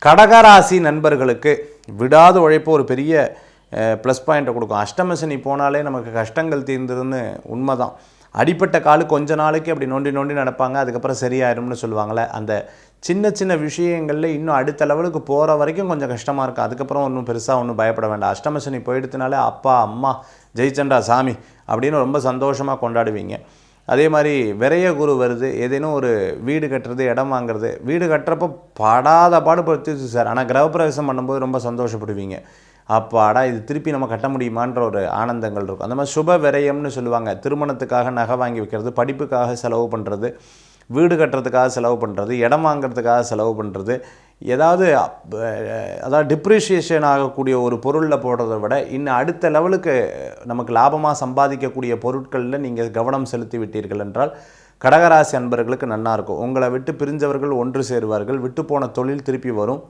கடகராசி நண்பர்களுக்கு விடாத உழைப்பு ஒரு பெரிய ப்ளஸ் பாயிண்ட்டை கொடுக்கும். அஷ்டம சனி போனாலே நமக்கு கஷ்டங்கள் தீர்ந்ததுன்னு உண்மைதான். அடிப்பட்ட காலு கொஞ்ச நாளைக்கு அப்படி நோண்டி நோண்டி நடப்பாங்க, அதுக்கப்புறம் சரியாயிரும்னு சொல்லுவாங்களே, அந்த சின்ன சின்ன விஷயங்களில் இன்னும் அடுத்த லெவலுக்கு போகிற வரைக்கும் கொஞ்சம் கஷ்டமாக இருக்கும். அதுக்கப்புறம் ஒன்றும் பெருசாக ஒன்றும் பயப்பட வேண்டாம். அஷ்டம சனி போயிடுத்துனாலே அப்பா அம்மா ஜெயிச்சண்டா சாமி அப்படின்னு ரொம்ப சந்தோஷமாக கொண்டாடுவீங்க. அதே மாதிரி விரைய குரு வருது, ஏதேனும் ஒரு வீடு கட்டுறது, இடம் வாங்குறது. வீடு கட்டுறப்போ படாத பாடுபடுத்திச்சு சார், ஆனால் கிரகப்பிரவேசம் பண்ணும்போது ரொம்ப சந்தோஷப்படுவீங்க. அப்பாடா இது திருப்பி நம்ம கட்ட முடியுமான்ற ஒரு ஆனந்தங்கள் இருக்கும். அந்த மாதிரி சுப விரயம்னு சொல்லுவாங்க. திருமணத்துக்காக நகை வாங்கி வைக்கிறது, படிப்புக்காக செலவு பண்ணுறது, வீடு கட்டுறதுக்காக செலவு பண்ணுறது, இடம் வாங்கிறதுக்காக செலவு பண்ணுறது, ஏதாவது அதாவது டிப்ரிஷியேஷன் ஆகக்கூடிய ஒரு பொருளில் போடுறத விட இன்னும் அடுத்த லெவலுக்கு நமக்கு லாபமாக சம்பாதிக்கக்கூடிய பொருட்களில் நீங்கள் கவனம் செலுத்தி விட்டீர்கள் என்றால் கடகராசி அன்பர்களுக்கு நன்னா இருக்கும். உங்களை விட்டு பிரிஞ்சவர்கள் ஒன்று சேருவார்கள். விட்டு போன தொழில் திருப்பி வரும்.